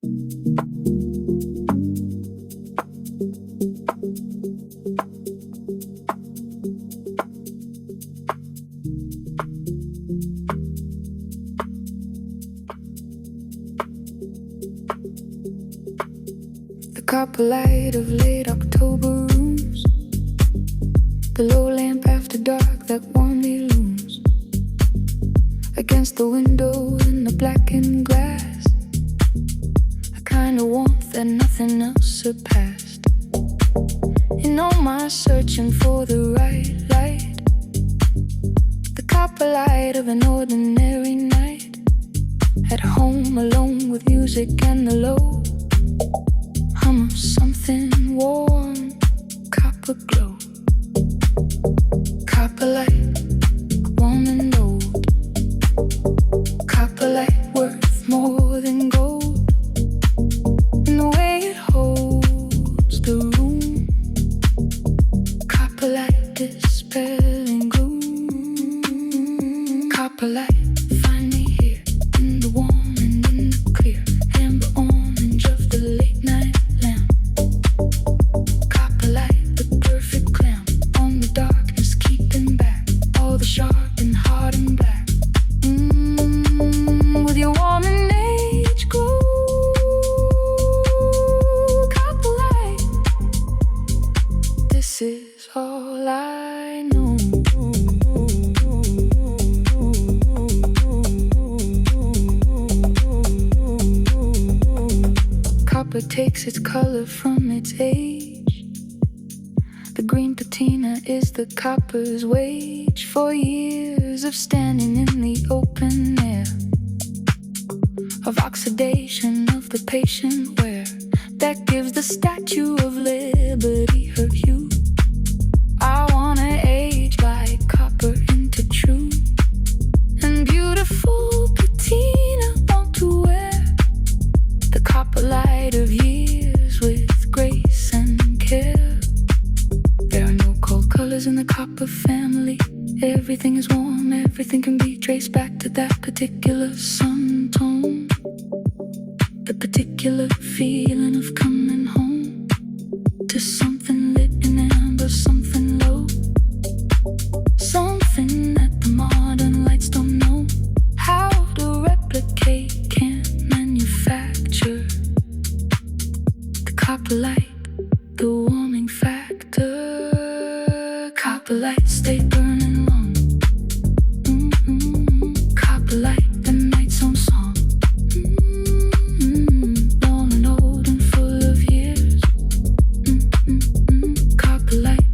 The copper light of late October rooms, the low lamp after dark that warmly looms against the window in the blackened glass, a kind of warmth that nothing else surpassed. In all my searching for the right light, the copper light of an ordinary night, at home alone with music and the low hum of something warm, copper glow. Copper light, warm and old. Copper light worth more than gold, in the way it holds the room. Copper light dispelling gloom. Copper light, find me here in the warm and in the clear, amber orange of the late night lamp. Copper light, the perfect clamp on the darkness, keeping back all the sharp and hard and black. With your warm and age glow, copper light, this is all I know. Copper takes its color from its age. The green patina is the copper's wage for years of standing in the open air, of oxidation of the patient wear that gives the Statue of Liberty her hue. I wanna age like copper into true and beautiful patina, want to wear the copper light of years with grace and care. There are no cold colors in the copper family. Everything is warm, everything can be traced back to that particular sun tone, the particular feeling of coming home to something lit in amber, something low, something that the modern lights don't know how to replicate, can't manufacture. The copper light, the warming factor. Copper light, stay burning long. Copper light, the night's own song. Warm and old and full of years. Copper light,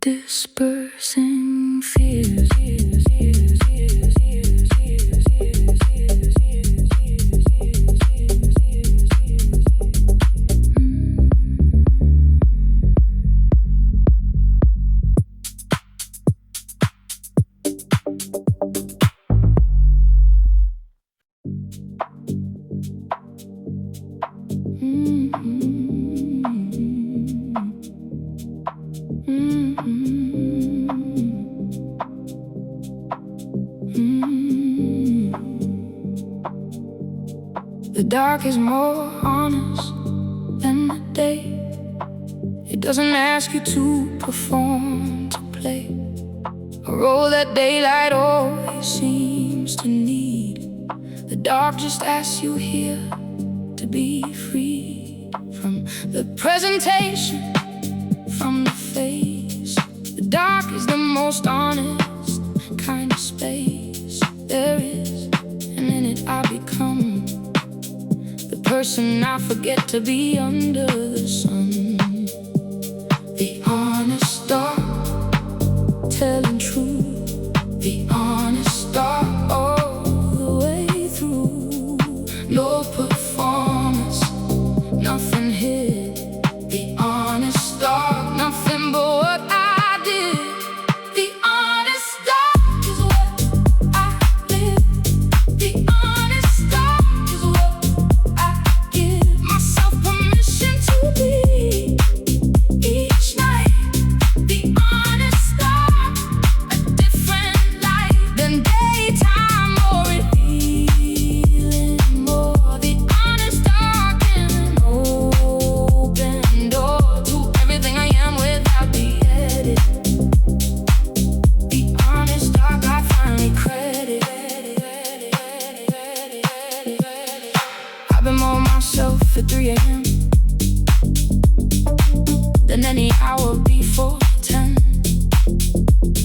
dispersing fears. The dark is more honest than the day. It doesn't ask you to perform, to play a role that daylight always seems to need. The dark just asks you here to be free from the presentation, from the face. The dark is the most honest kind of space there is, and in it I become the person I forget to be under the sun. The honest dark, telling truth. The honest dark all the way through. No performance, nothing hid. The honest dark, nothing but what I did. The honest dark is what I live. The honest dark is what I give myself permission to be each night. for 3 a.m. than any hour before 10.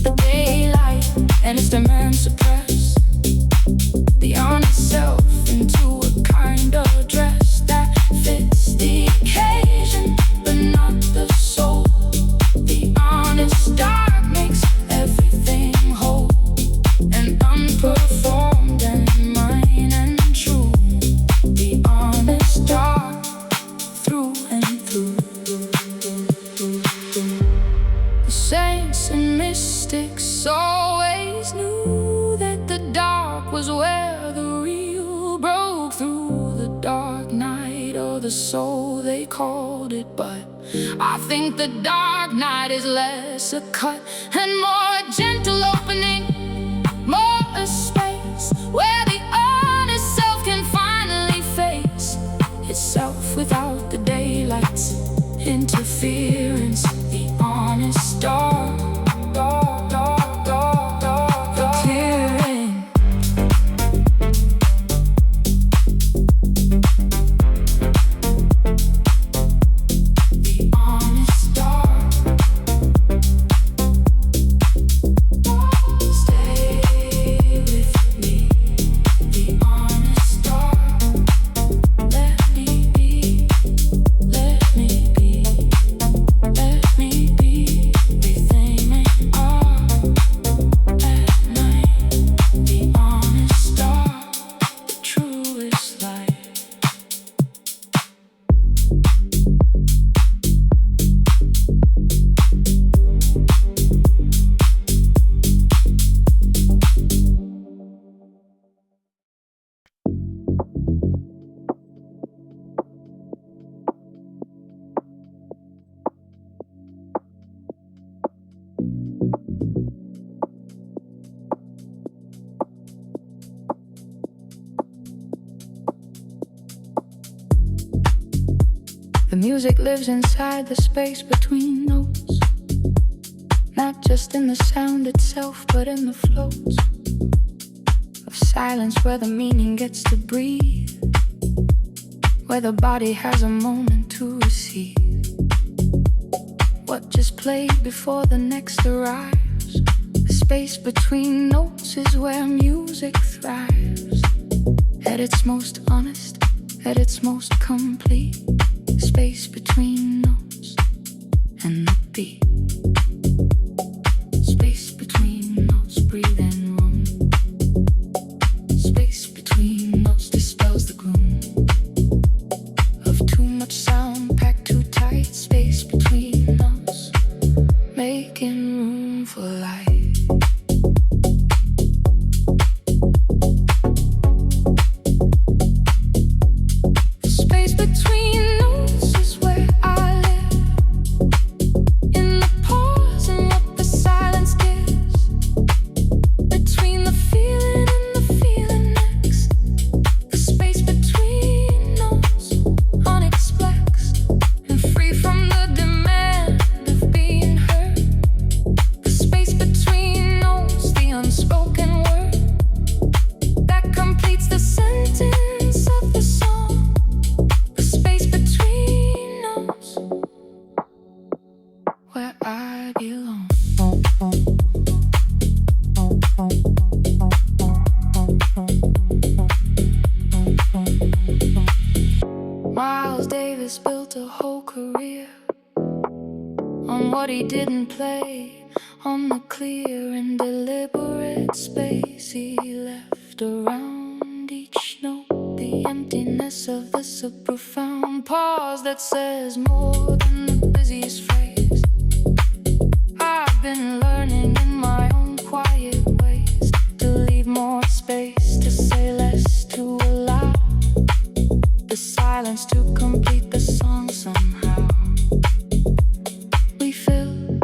The daylight and its demands suppress the honest self into a kind of dress that fits the occasion, but not the soul. The honest dark makes everything whole and unperformed and mine and true. The honest dark through and through. The saints and mystics always knew that the dark was where the real broke through. The dark night or the soul they called it, but I think the dark night is less a cut and more a gentle opening, more a space where the honest self can finally face itself without the daylight's interference. The honest dark, dark, dark, dark, dark, dark, clearing. The honest dark, stay with me. The honest dark, let me be, let me be, let me be everything we are at night. The honest dark, the truest light. The music lives inside the space between notes, not just in the sound itself, but in the floats of silence where the meaning gets to breathe, where the body has a moment to receive what just played before the next arrives. The space between notes is where music thrives, at its most honest, at its most complete. Space between notes and the beat. Space between notes, breathing room. Space between notes dispels the gloom of too much sound packed too tight. Space between notes, making room for light. Space between notes is where I live, in the pause and what the silence gives, between the feeling and the feeling next. The space between notes, unexpressed and free from the demand of being heard. The space between notes, the unspoken word that completes the sentence of the song. The space between notes, where I belong. Miles Davis built a whole career on what he didn't play, on the clear and deliberate space he left around each note. The emptiness of this, a profound pause that says more than the busiest phrase. I've been learning in my own quiet ways to leave more space, to say less, to allow the silence to complete the song somehow. We fill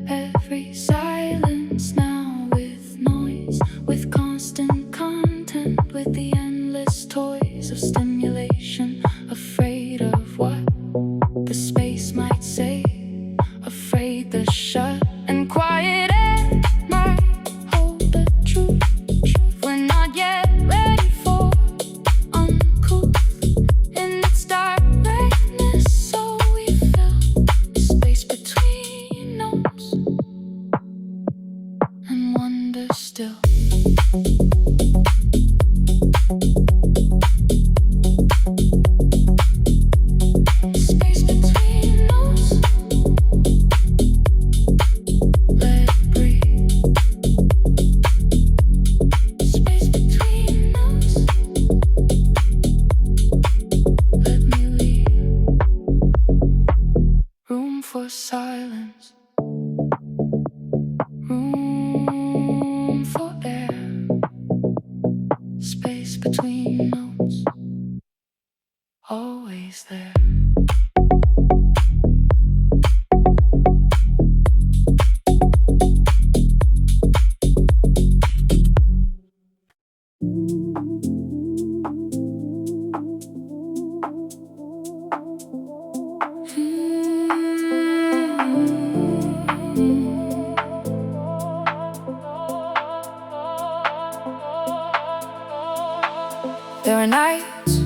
every silence now with noise, with constant content, with the endless toys of stimulation, afraid of what the space might say, afraid the shut and quiet air might hold the truth. We're not yet ready for uncouth in its dark. There are nights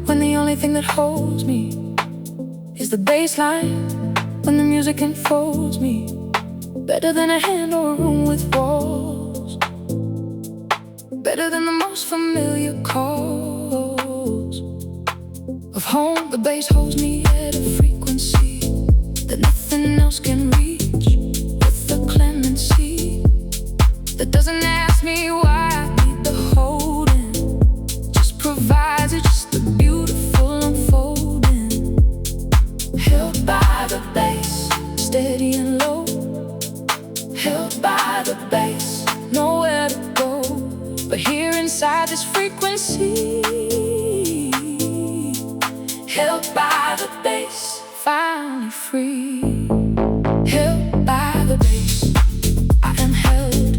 when the only thing that holds me is the bass line, when the music enfolds me better than a hand or a room with walls, better than the most familiar calls of home. The bass holds me at a frequency that nothing else can reach, with the clemency that doesn't ask me why I need the holding, just provides it, just a beautiful unfolding. Held by the bass, steady and low, held by the bass, nowhere to go but here inside this frequency. Held by the bass, finally free. Held by the bass, I am held.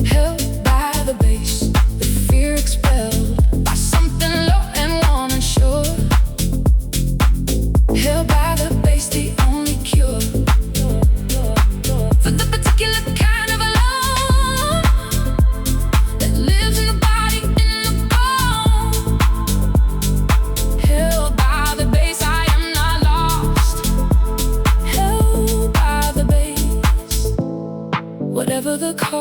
Held by the bass, the fear expelled by something low and warm and sure. Held by the bass, the only cure for the particular kind of alone that lives in the body, in the bone. Held by the bass, I am not lost. Held by the bass, whatever the cause,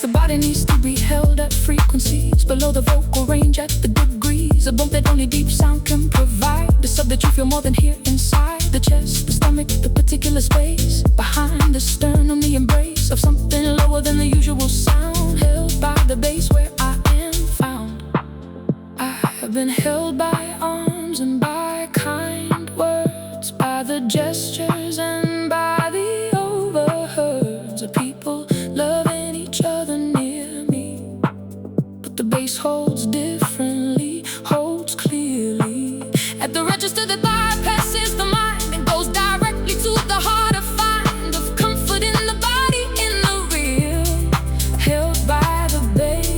the body needs to be held at frequencies below the vocal range, at the degrees, a bump that only deep sound can provide. The sub that you feel more than here inside the chest, the stomach, the particular space behind the sternum, the embrace of something lower than the usual sound. Held by the bass where I am found. I have been held by arms and by kind words, by the gestures and by the overheards of people loving each other near me. But the bass holds differently, holds clearly at the register that bypasses the mind and goes directly to the heart, a find of comfort in the body, in the real. Held by the bass,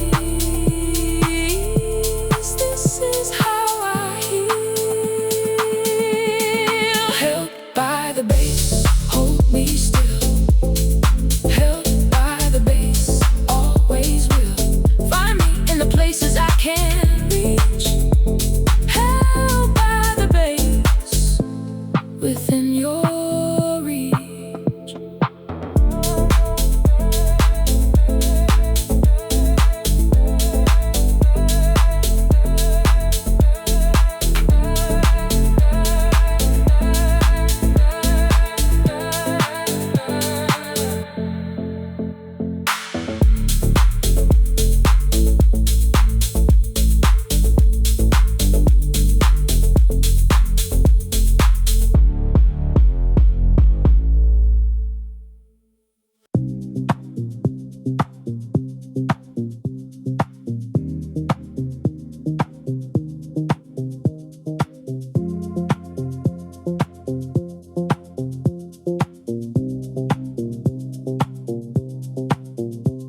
this is how I heal. Held by the bass, hold me still. Held by the bass, always will find me in the places I can't reach. Held by the bass, within your reach.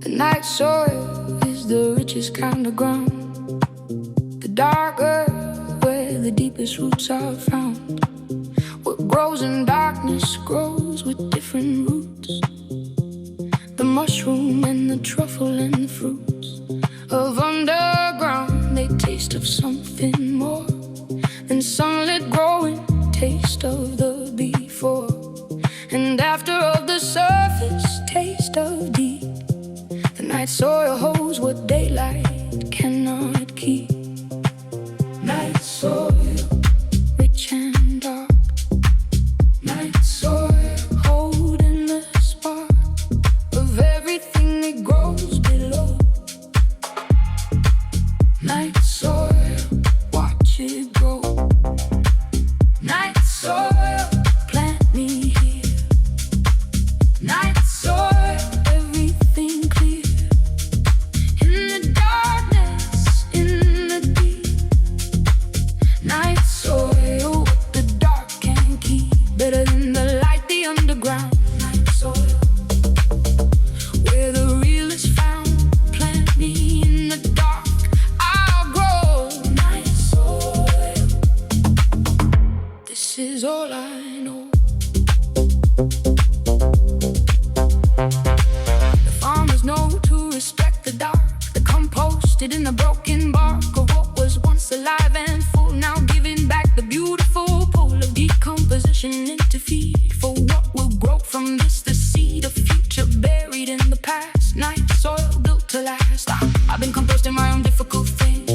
The night soil is the richest kind of ground, the dark earth where the deepest roots are found. What grows in darkness grows with different roots, the mushroom and the truffle and the fruits of underground. They taste of something more than sunlit growing, taste of the before and after of the surface, taste of deep. The night soil holds what daylight cannot keep. Night soil, rich and dark. Night soil, holding the spark of everything that grows below. Night soil, watch it grow. Night soil, plant me here. Night soil, everything clear in the dark. rusted in the broken bark of what was once alive and full, now giving back the beautiful pull of decomposition into feed for what will grow from this, the seed of future buried in the past. Night soil built to last. I've been composting my own difficult things,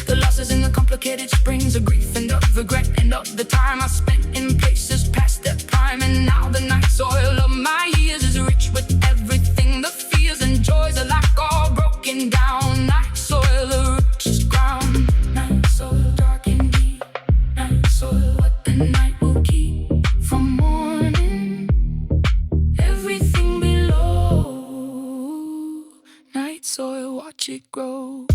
the losses in the complicated springs of grief and of regret, and of the time I spent in places past their prime. And now the night soil of my years is rich with everything, the fears and joys alike all broken down. Night soil, the richest ground. Night soil, dark and deep. Night soil, what the night will keep from morning. Everything below. Night soil, watch it grow.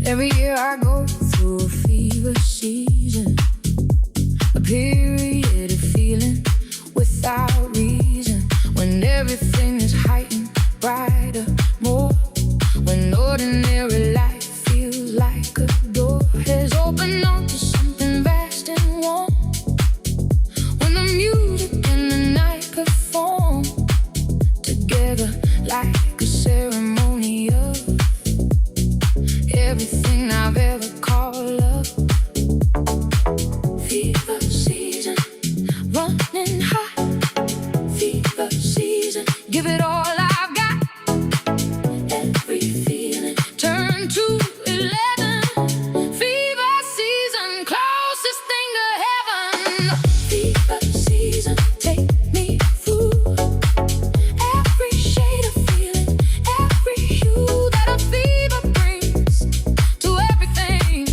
Every year I go through a fever season, a period of feeling without reason, when everything is heightened, brighter, more, when ordinary life feels like a door has opened up to something vast and warm, when the music and the night perform together like a ceremony of everything I've ever called love. Fever season, running hot. Fever season, give it all I've got. Every feeling turn to 11. Fever season, closest thing to heaven. Fever season, take me through every shade of feeling, every hue that a fever brings to everything.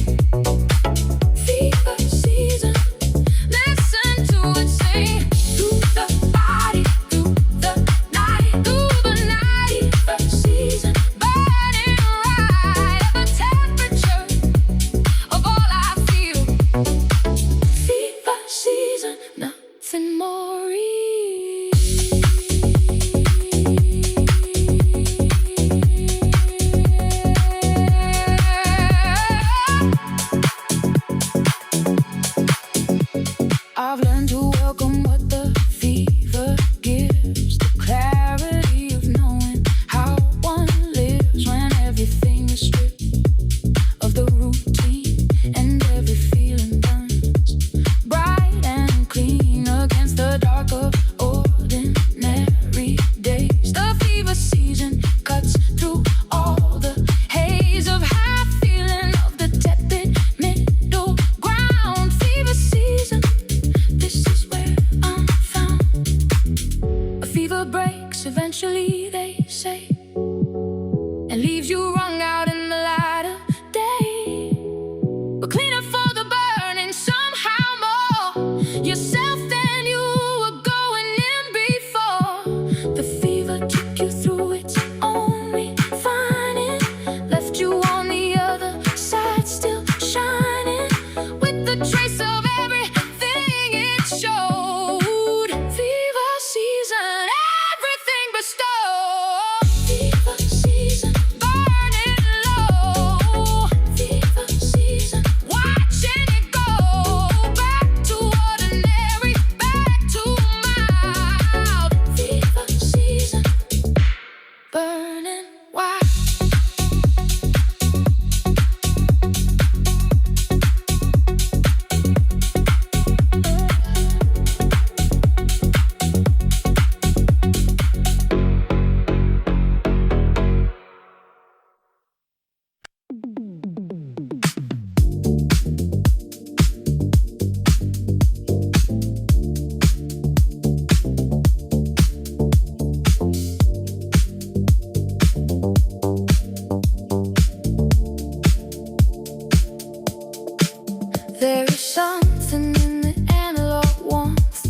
There is something in the analog warmth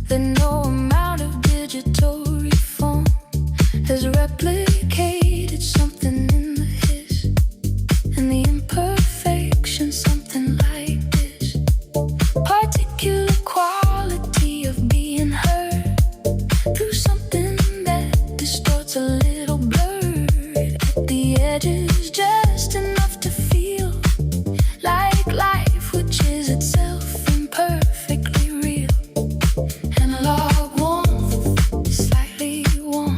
that no amount of digital reform has replicated. Something in the hiss and the imperfection, something like this particular quality of being heard through something that distorts a little blurred at the edges, just enough to feel like life, which is itself imperfectly real. Analog warmth, slightly warm.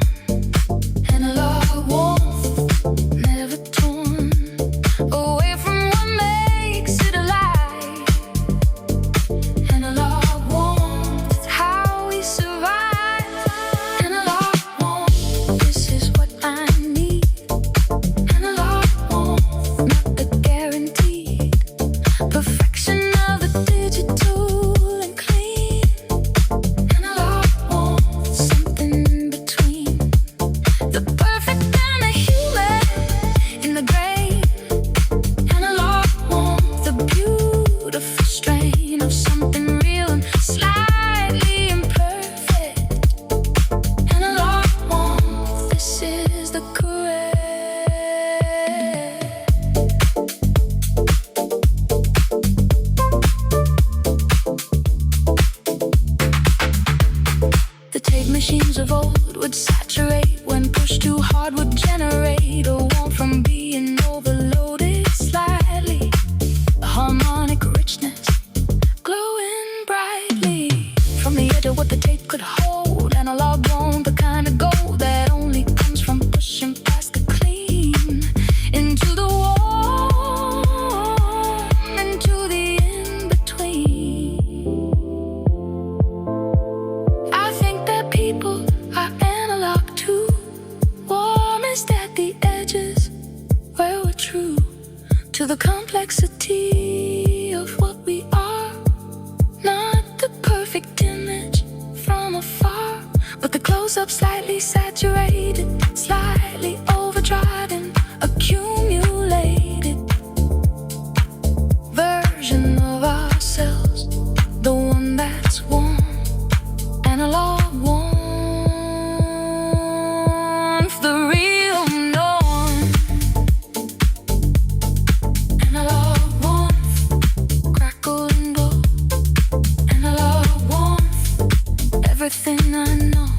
Analog warmth, never torn away from what makes it alive. Analog warmth, it's how we survive. Analog warmth, this is what I need. Analog warmth, not the guaranteed perfection of the digital and clean. Analog warmth, something in between the perfect and the human in the gray. Analog warmth, the beautiful strain of something real and slightly imperfect. Analog warmth, this is the correct. The tape machines of old would saturate when pushed too hard, would generate a warmth from being overloaded slightly. A harmonic richness glowing brightly from the edge of what the tape could hold. Analog warmth, the kind of gold that only comes from pushing past the clean into the warm, into the in-between. I think that people are analog too, warmest at the edges where we're true to the complexity of what we are. Not the perfect image from afar, but the close-up, slightly saturated, slightly overdriven, accumulated version of ourselves, the one that's warm. Analog warmth, the real norm. Analog warmth, crackle and glow. Analog warmth, everything I know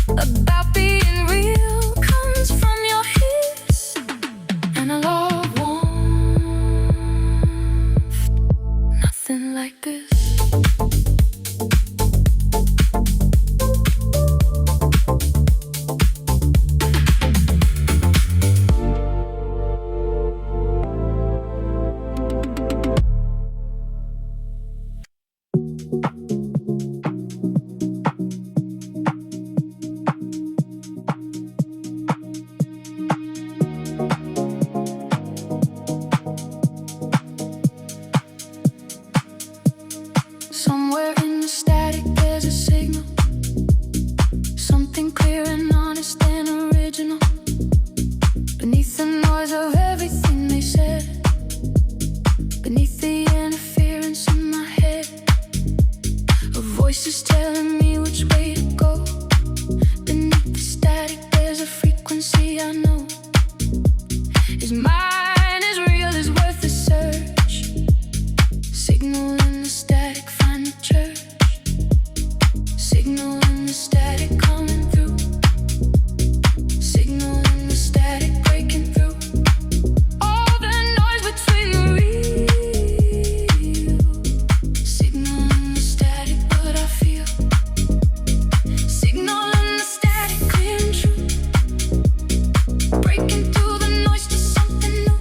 about being real comes from your hiss. Analog warmth, nothing like this. Somewhere in the static there's a signal, something clear and honest and original. Beneath the noise of everything they said, beneath the interference in my head, a voice is telling me which way to go. Beneath the static there's a frequency I know is mine, is real, is worth the search. Signal in the static, find the church. Signal in the static, coming through. Signal in the static, breaking through. All the noise between the real. Signal in the static, what I feel. Signal in the static, clear and true. Breaking through the noise to something new.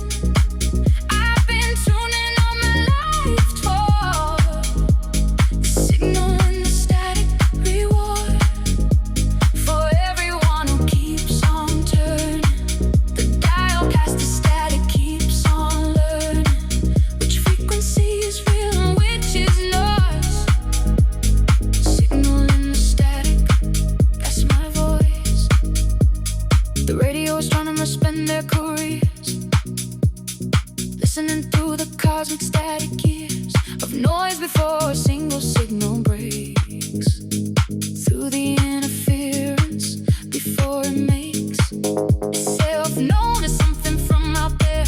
I've been tuning all my life toward the signal in the static, reward for everyone who keeps on turning. The dial past the static keeps on learning which frequency is real and which is noise. Signal in the static, that's my voice. The radio astronomers spend their careers listening through the cosmic static years. of noise before a single signal breaks through the interference before it makes itself known as something from out there,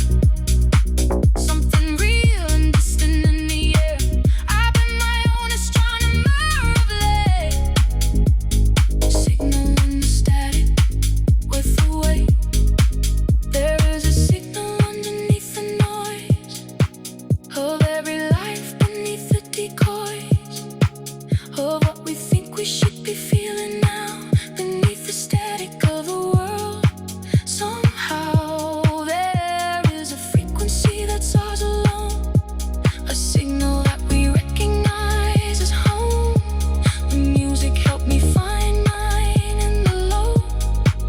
something real and distant in the air. I've been my own astronomer of late, signaling the static with the weight. There is a signal underneath the noise of every life beneath the decoys of what we think we should be feeling now beneath the static of the world. Somehow there is a frequency that's ours alone, a signal that we recognize as home. When music helped me find mine in the low,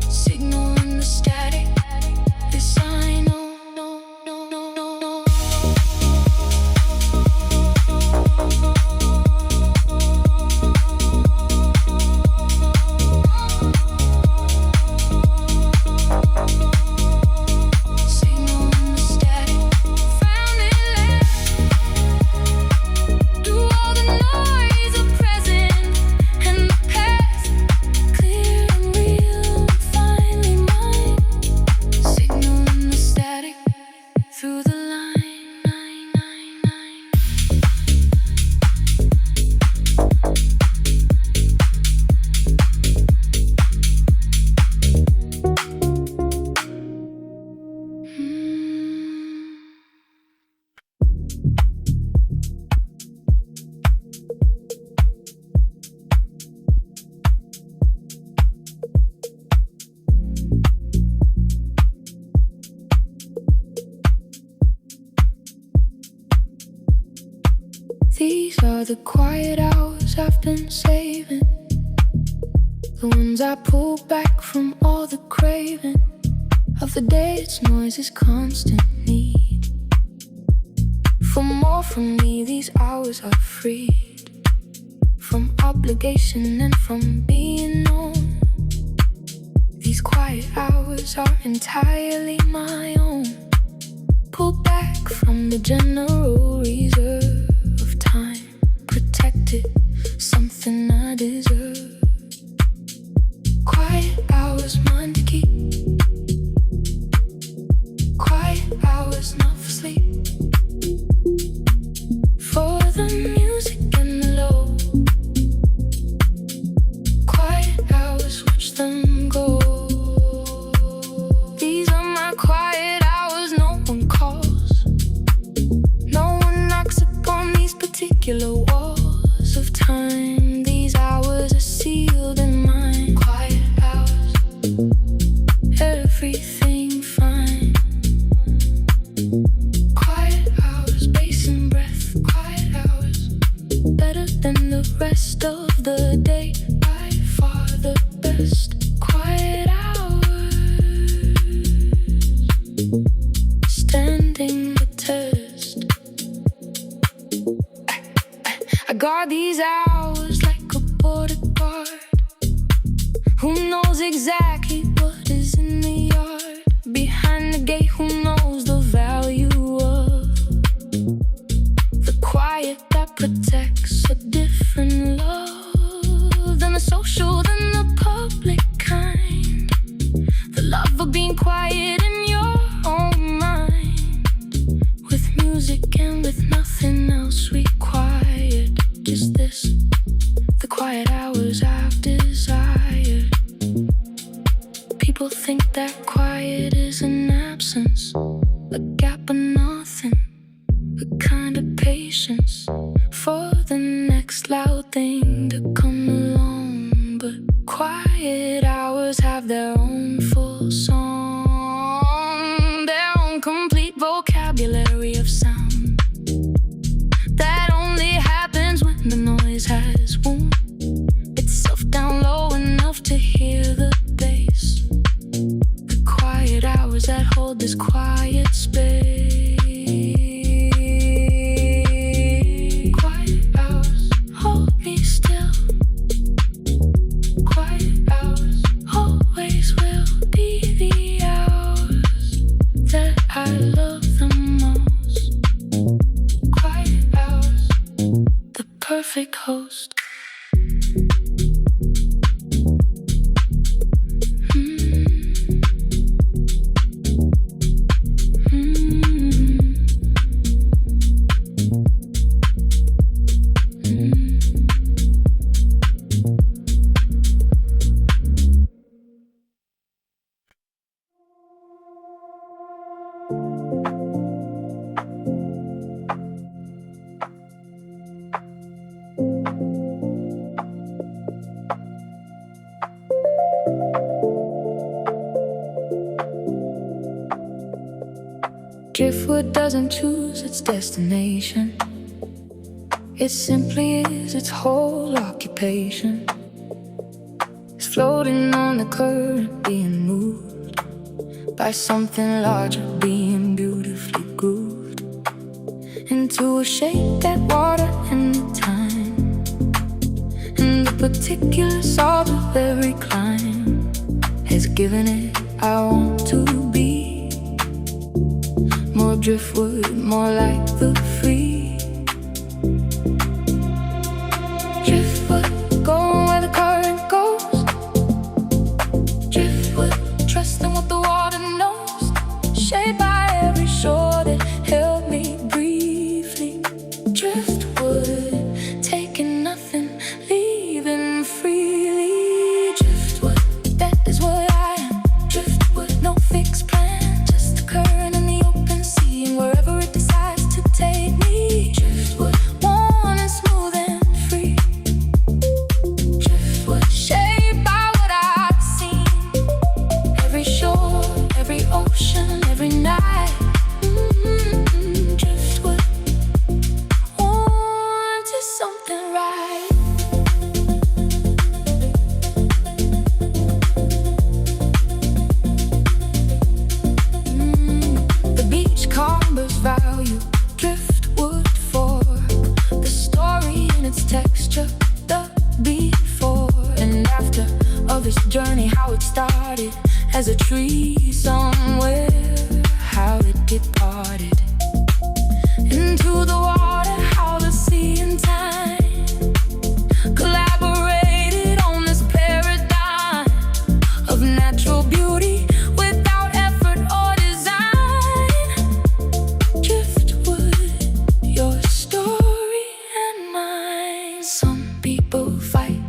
signal in the static. This I know. Signal in the static, found it left through all the noise of present and the past, clear and real, finally mine. Signal in the static, through the line. These are the quiet hours I've been saving, the ones I pull back from all the craving of the day. Its noise is constant need for more from me. These hours are freed from obligation and from being known. These quiet hours are entirely my own, pulled back from the general reserve of time, protected, something I deserve. Quiet hours, mine to keep. Quiet hours, not for sleep. For the music and the low. Quiet hours, watch them go. These are my quiet hours, no one calls. No one knocks upon these particular walls of time. These hours are sealed in mine. Quiet hours, everything fine. Quiet hours, bass and breath. Quiet hours, better than the rest of the day. By far the best. Quiet hours, standing the test. I guard these hours like a border guard, who knows exactly what is in the yard behind the gate. Who knows the value of the quiet that protects a different love than the social, than the public kind. The love of being quiet in your own mind, with music and with nothing else required. Just this, the quiet hours I've desired. People think that quiet is an absence, a gap of nothing, a kind of patience for the next loud thing to come along. But quiet hours have their own full song, their own complete vocabulary of sound that only happens when the noise has wound itself down low enough to hear the bass. The quiet hours that hold this quiet space. Quiet hours, hold me still. Quiet hours, always will be the hours that I love the most. host. Driftwood doesn't choose its destination. It simply is its whole occupation. It's floating on the current, being moved by something larger, being beautifully grooved into a shape that water and the time and the particular salt of every climb has given it. I want to be more driftwood, more like the free driftwood, going where the current goes. Driftwood, trusting what the water knows, shaped by every shore that held me briefly. Driftwood, taking nothing, leaving freely. Driftwood, that is what I am. Driftwood, no fixed plan, just the current and the open sea, and wherever it decides to take me. Driftwood, warm and smooth and free. Driftwood, shaped by what I've seen. Every shore, every ocean, every night. Driftwood, on to something right. The beach combers value driftwood for the story in its texture, the before and after of this journey, how it started as a tree somewhere, how it departed into the water, how the sea and time collaborated on this paradigm of natural beauty without effort or design. Driftwood, your story and mine. Some people fight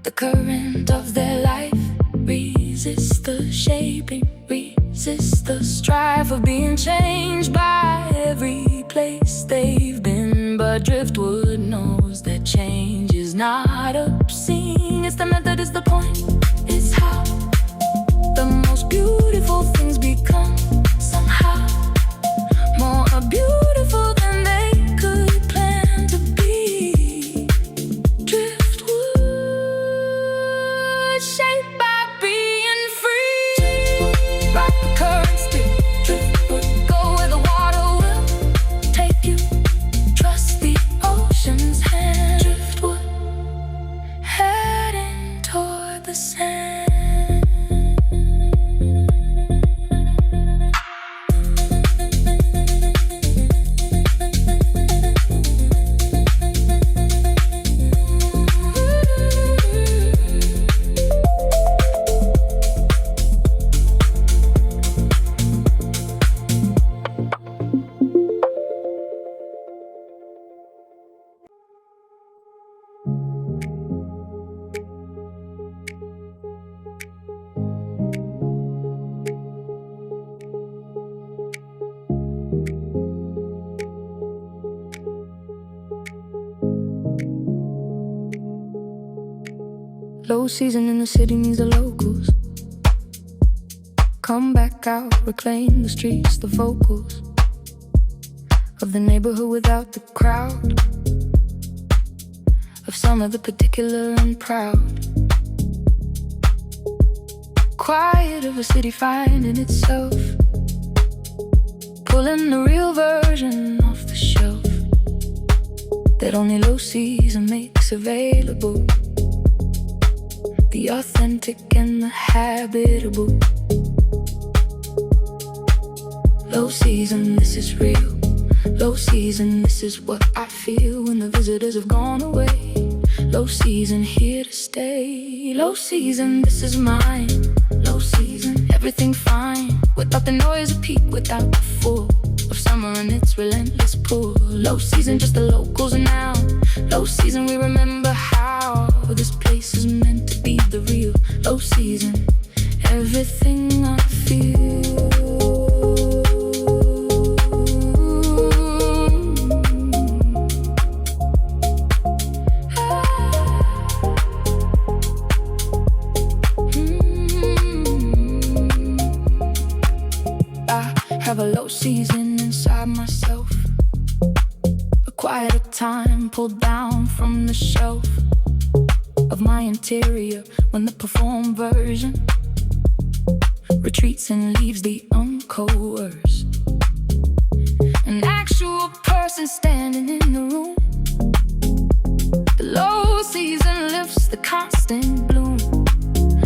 the current of their life, resist the shaping, resist the strife of being changed by every place they've been. But driftwood knows that change is not obscene. It's the method, it's the point, it's how the most beautiful things become somehow more beautiful than they could plan to be. Driftwood, shaped by being free. Ride the current still. Driftwood, go where the water will take you. Trust the ocean's hand. Driftwood, heading toward the sand. Low season in the city means the locals come back out, reclaim the streets, the vocals of the neighborhood without the crowd, of some of the particular and proud. Quiet of a city finding itself, pulling the real version off the shelf that only low season makes available. The authentic and the habitable. Low season, this is real. Low season, this is what I feel when the visitors have gone away. Low season here to stay. Low season, this is mine. Low season, everything fine. Without the noise of peak, without the full of summer and its relentless pull. Low season, just the locals now. Low season, we remember how this place is meant to be the real. Low season, everything I feel. Have a low season inside myself, a quieter time pulled down from the shelf of my interior, when the performed version retreats and leaves the uncoerced. An actual person standing in the room. The low season lifts the constant bloom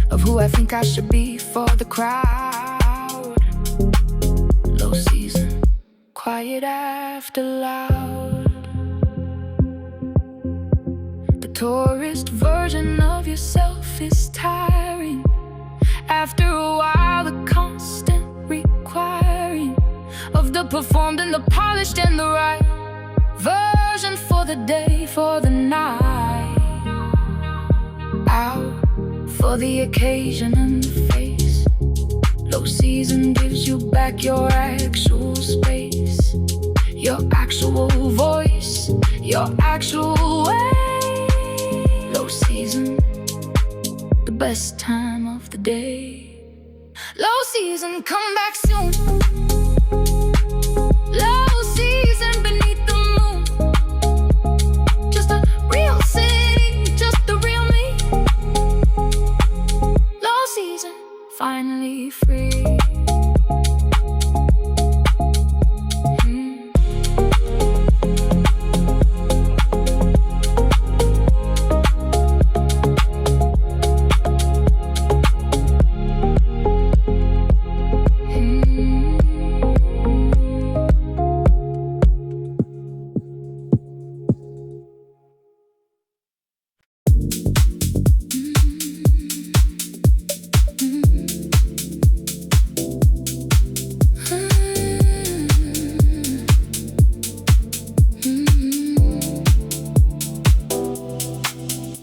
of who I think I should be for the crowd. Low season, quiet after loud. The tourist version of yourself is tiring. After a while, the constant requiring of the performed and the polished and the right version for the day, for the night, out for the occasion and the face. Low season gives you back your actual space, your actual voice, your actual way. Low season, the best time of the day. Low season, come back soon. Low season beneath the moon. Just a real city, just the real me. Low season, finally free.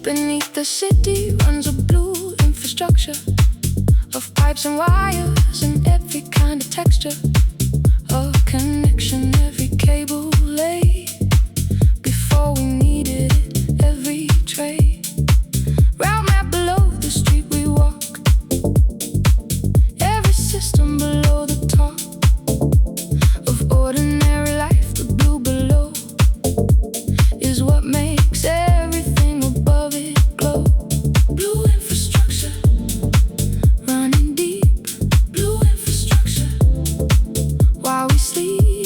Beneath the city runs a blue infrastructure of pipes and wires and every kind of texture of connection, every cable laid before we needed it, every tray. Route map below the street we walk, every system below the top of ordinary life. The blue below is what makes everything above it glow. Blue infrastructure, running deep. Blue infrastructure, while we sleep.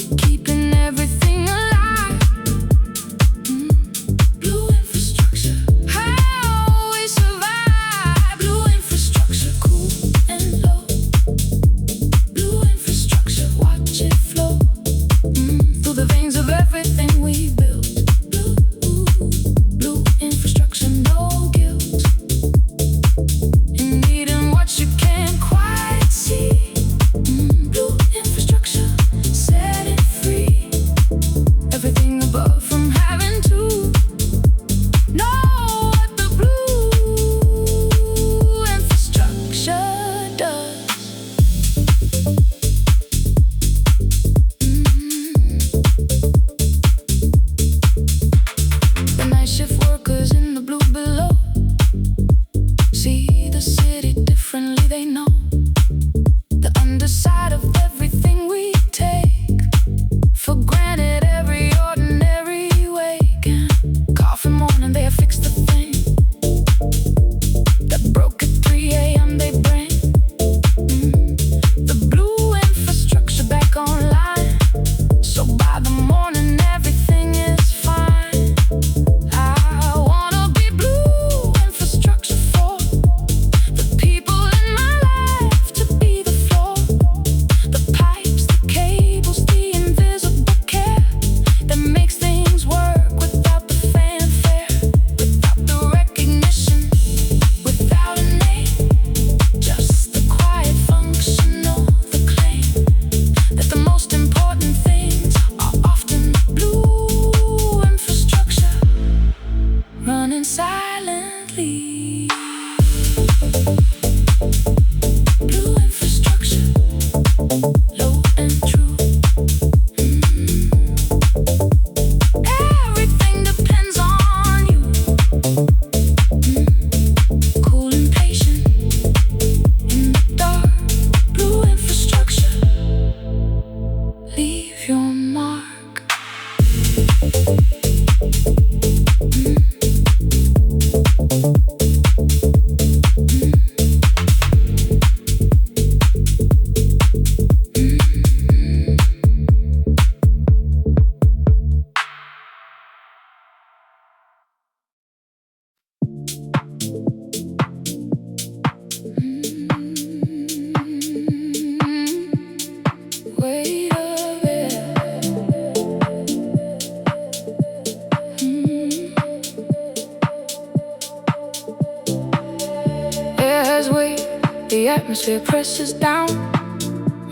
atmosphere presses down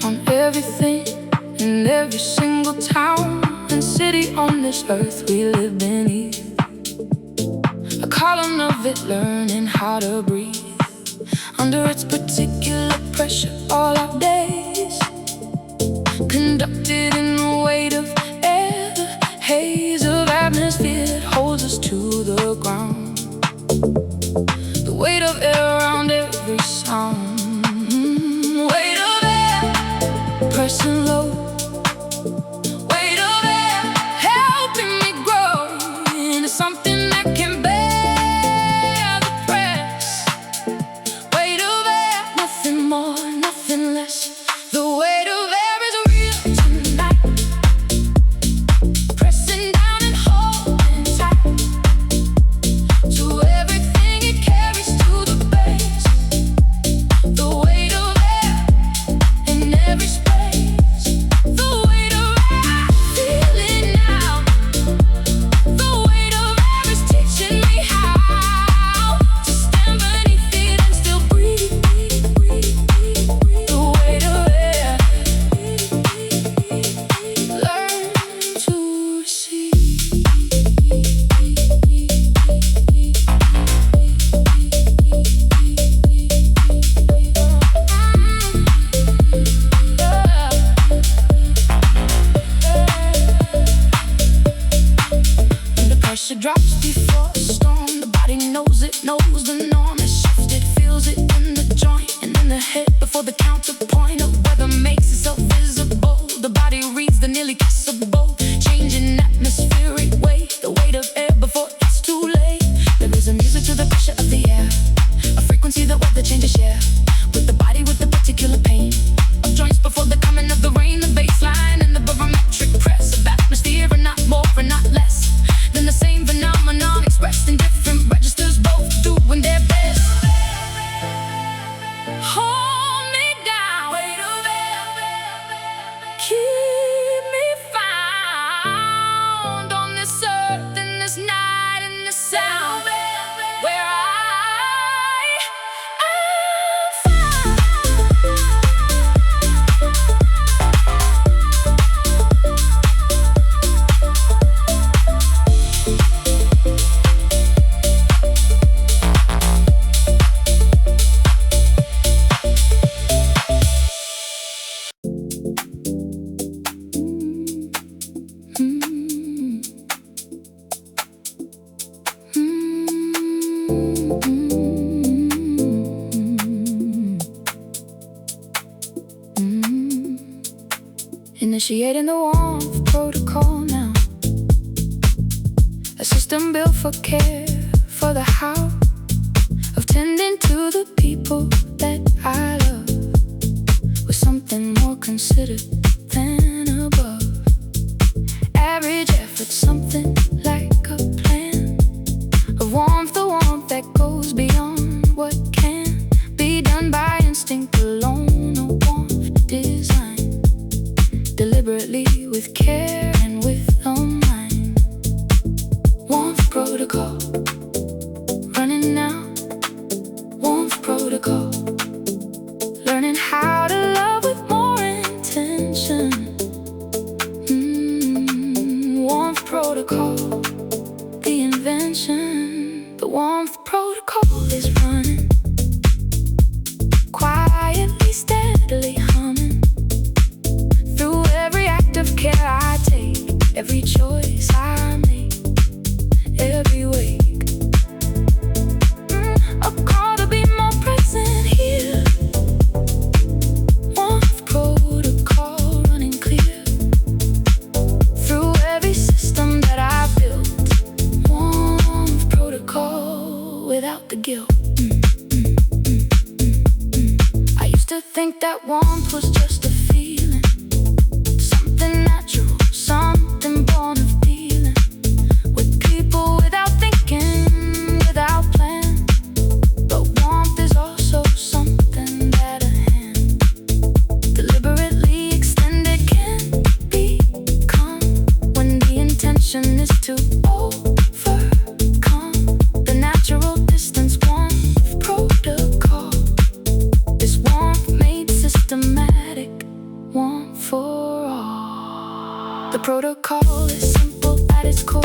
on everything in every single town and city on this earth we live beneath. A column of it learning how to breathe under its particular pressure all our days, conducted in the weight of air, the haze of atmosphere that holds us to the ground, the weight of air around every sound, weight of air pressing low, weight of air helping me grow into something that can bear the press, weight of air, nothing more, nothing less. The weight of air is real tonight, pressing down and holding tight to everything it carries to the base. The weight of air in every space. The weight of air, feel it now. The weight of air is teaching me how to stand beneath it and still breathe. The weight of air, learn to receive. When the pressure drops before a storm, the body knows it, knows the norm. It shifts, it feels it in the joint and in the head before the counterpoint of weather makes itself visible. The body reads the nearly kissable, changing atmospheric weight, the weight of air before it's too late. There is a music to the pressure of the air, a frequency that weather changes share with the body, with the particular pain of joints before the coming of the rain. The baseline and the barometric press of atmosphere are not more and not less than the same phenomenon expressed in different registers, both doing their best. Hold me down, weight of air, keep me found on this earth, in this night, in this sound, where I am found. Initiating the warmth protocol now, a system built for care, for the how of tending to the people that I love, with something more considered than above. Average effort, something like a plan of warmth, the warmth that goes beyond what can be done by instinct alone. A warmth designed deliberately with care and with a mind. Warmth protocol running now. Warmth protocol, learning how to love with more intention. Warmth protocol, the invention. The warmth protocol is running quietly, steadily humming through every act of care I take, every choice I make, every wake. A call to be more present here. Warmth protocol running clear through every system that I built. Warmth protocol without the guilt. I used to think that warmth was just a feeling, something natural, something born of dealing with people without thinking, without plan. But warmth is also something that a hand deliberately extended can become, when the intention is to overcome the natural distance. Warmth protocol, this warmth is simple at its core.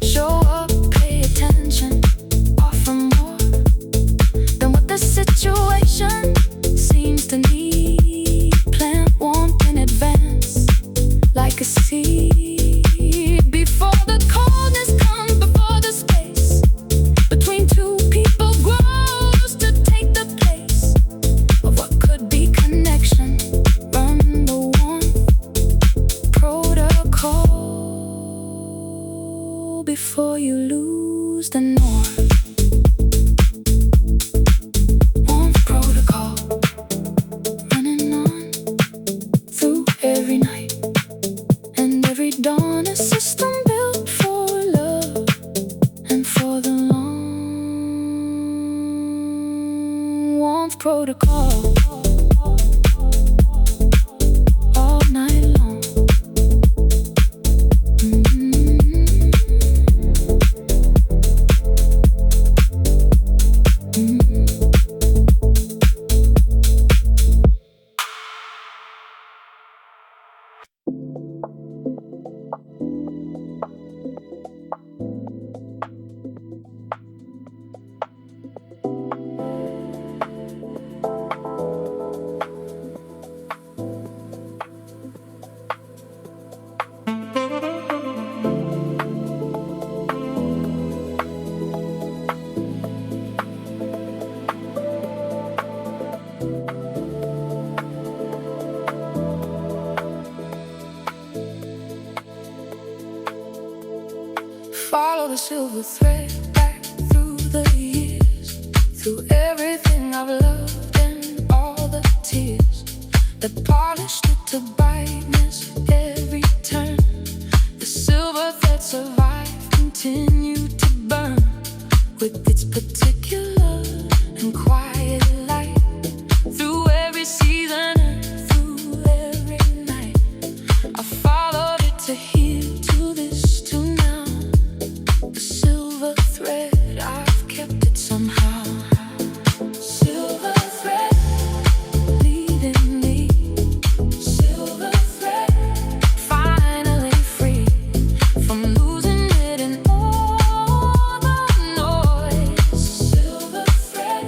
Show up, pay attention, offer more than what the situation seems to need. Plant warmth in advance, like a seed. Before the coldness comes, before the space between two people grows to take the place of what could be connection. Run the warmth protocol before you lose the norm. Warmth protocol, running on through every night and every dawn. A system built for love and for the long. Warmth protocol, all night long. Follow the silver thread back through the years, through everything I've loved and all the tears that polished it to brightness every turn. The silver that survived continued to burn with its particular and quiet light. Through every season and through every night, I followed it to here, to this, to now. The silver thread, I've kept it somehow. Silver thread leading me. Silver thread, finally free from losing it in all the noise. Silver thread,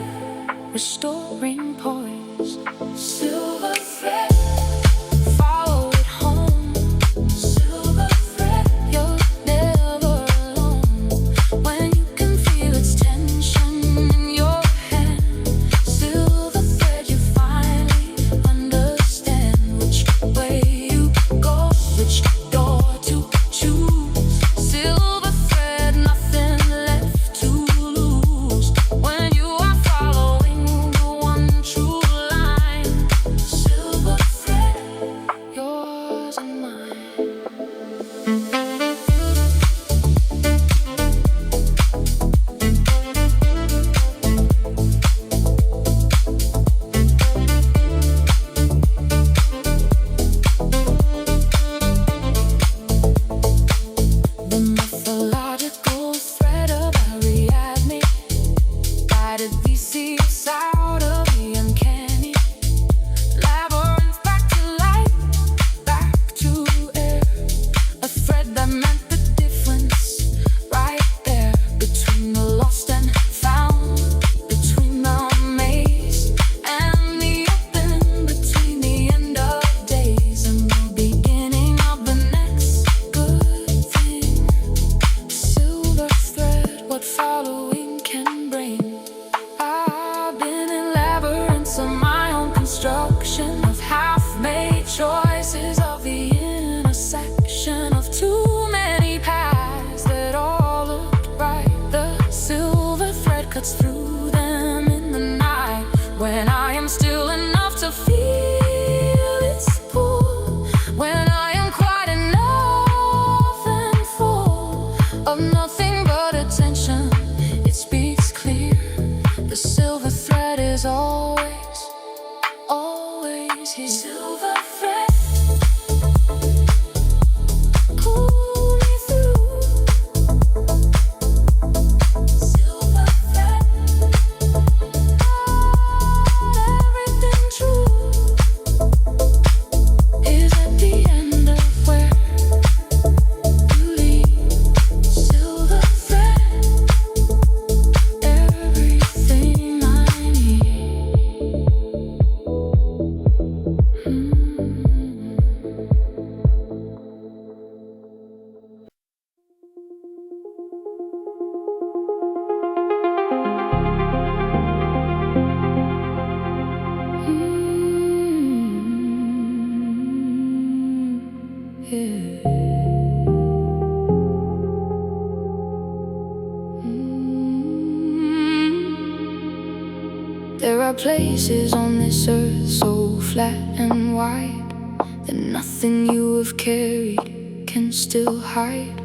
There are places on this earth so flat and wide that nothing you have carried can still hide.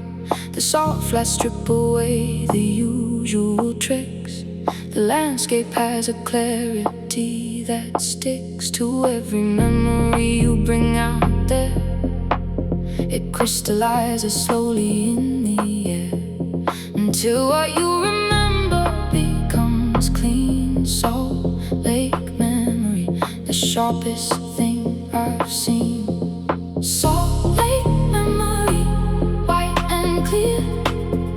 The salt flats strip away the usual tricks. The landscape has a clarity that sticks to every memory you bring out there. It crystallizes slowly in the air until what you remember becomes clean salt lake memory, the sharpest thing I've seen. Salt lake memory, white and clear,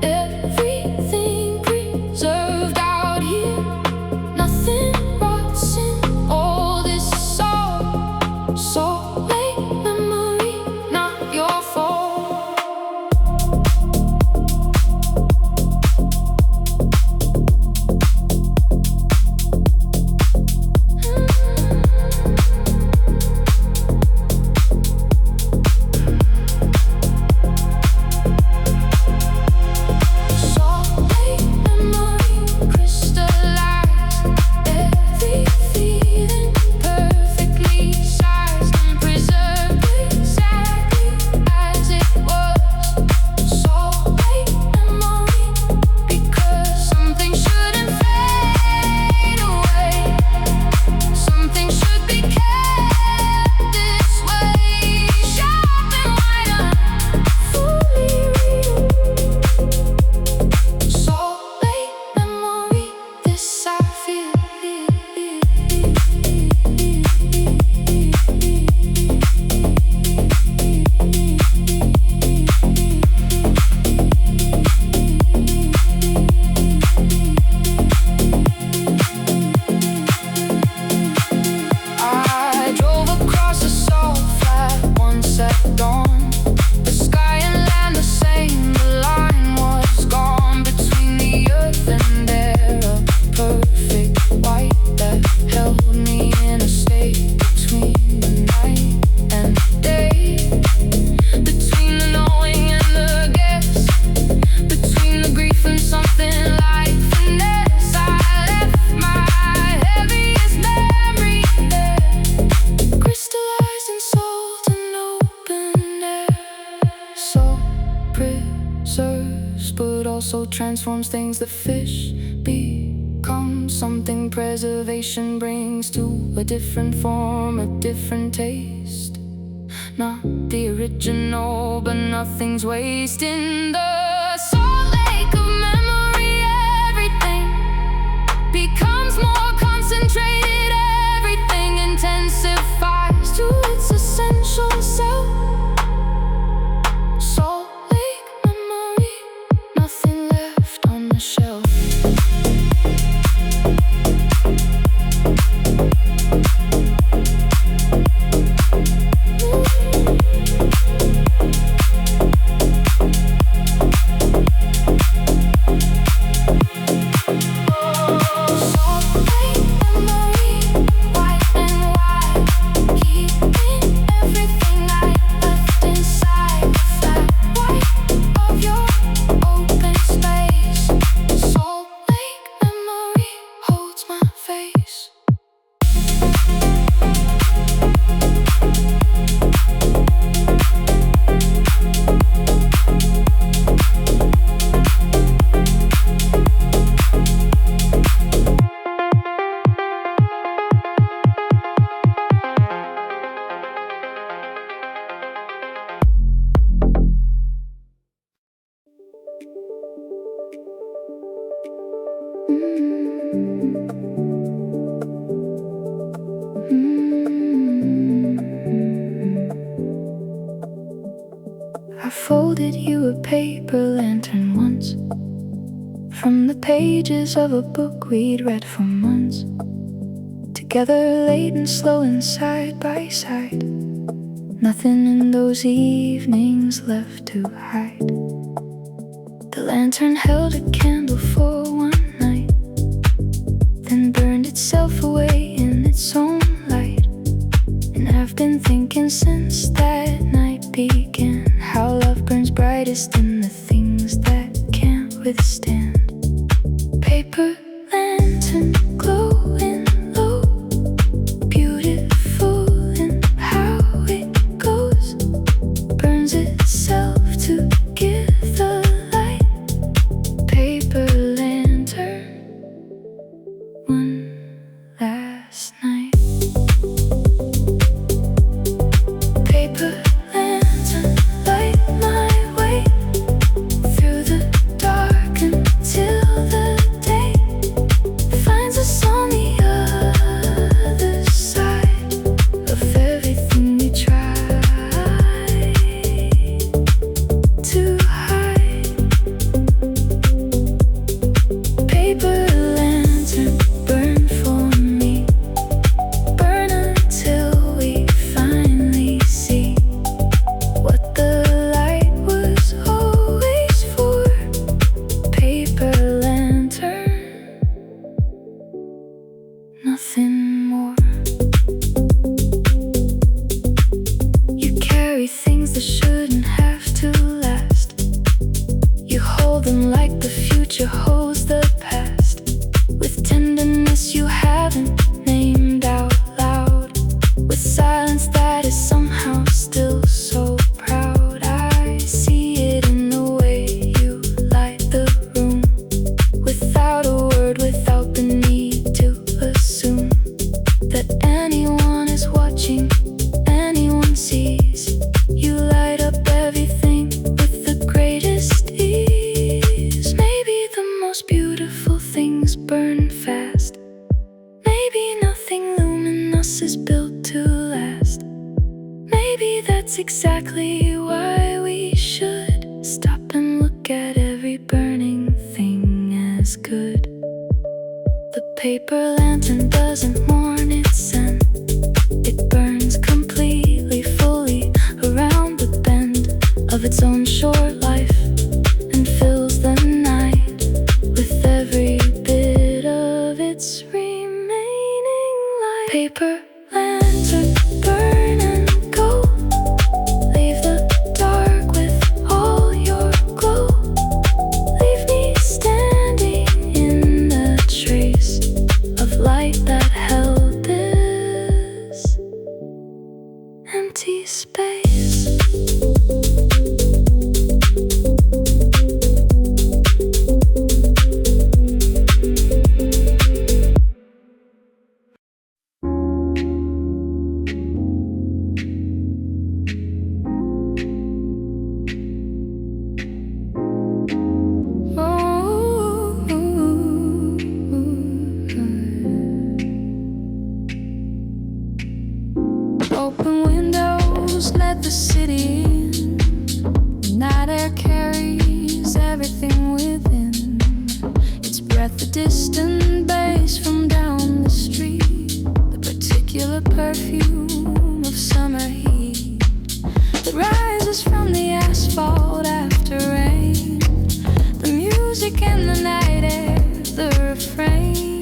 everything preserved out here. Nothing rots in all this salt. Salt lake memory, not your fault. But also transforms things. The fish becomes something preservation brings to a different form, a different taste. Not the original, but nothing's wasting. The salt lake of memory, everything becomes more concentrated. Everything intensifies to its essential self. Salt lake memory, nothing left on the shelf. I folded you a paper lantern once, from the pages of a book we'd read for months, together late and slow and side by side. Nothing in those evenings left to hide. The lantern held a candle for one night, then burned itself away in its own light. And I've been thinking since that night began, how love burns brightest in the things that can't withstand. Paper lantern glowing future holds the past, with tenderness you haven't named out loud, with silence that is somehow still so proud. I see it in the way you light the room, without a word, without the need to assume that anyone is watching, anyone sees. You light up everything with the greatest ease. Maybe the most beautiful things burn fast. Maybe nothing luminous is built to last. Maybe that's exactly why we should stop and look at every burning thing as good. The paper lantern doesn't mourn its scent. It burns completely, fully, around the bend of its own short life, and fills the night with every bit of its remaining life. Paper lantern, burn and go. Leave the dark with all your glow. Leave me standing in the trace of light that held this empty space. Open windows, let the city in. Night air carries everything within. Its breath, the distant bass from down the street, the particular perfume of summer heat that rises from the asphalt after rain. The music in the night air, the refrain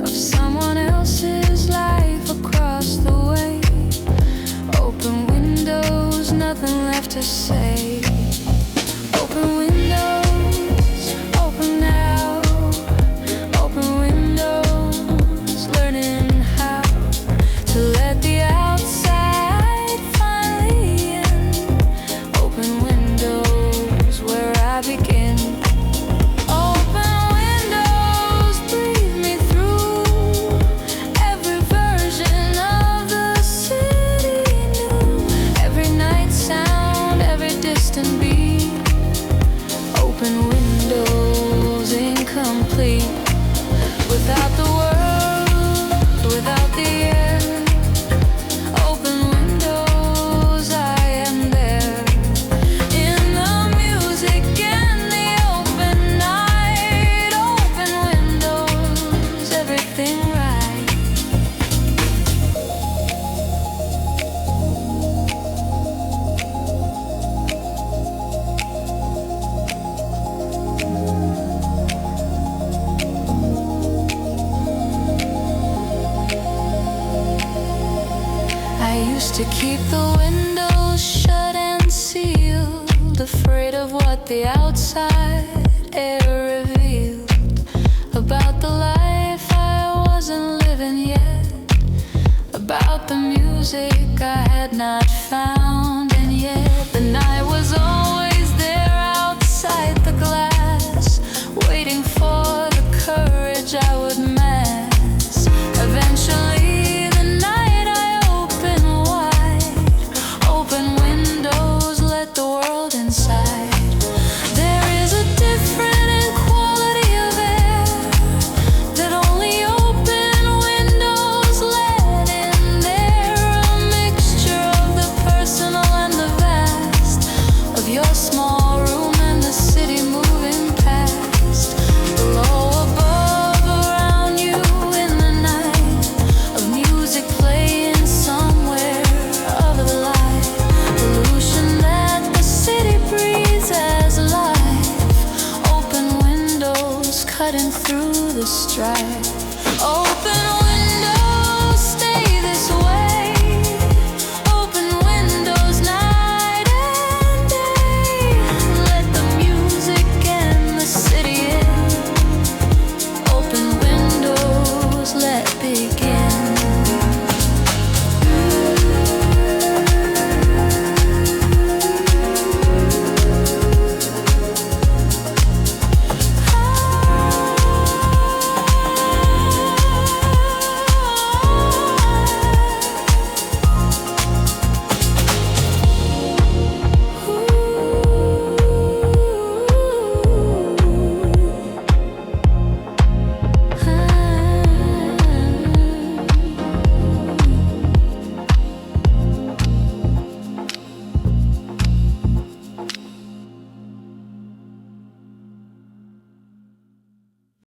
of someone else's life across the way. Open windows, nothing left to say. Open windows, open now. Open windows, learning how to let the outside finally in. Open windows, where I begin. Open windows, breathe me through every version of the city new. Every night sound, every distant beat. Open windows, incomplete without the world, without the air. Open windows, I am there. In the music and the open night. Open windows, everything right. I used to keep the windows shut and sealed, afraid of what the outside air revealed about the life I wasn't living yet, about the music I had not found. And yet the night was always there outside the glass, waiting for the courage I would mass. Eventually the night I open wide. Open windows, let the world inside. There is a different quality of air that only open windows let in. There a mixture of the personal and the vast, of your small room and the city moving past. Below, above, around you in the night, of music playing somewhere of the light. Pollution that the city breathes as life. Open windows cutting through the strife. Open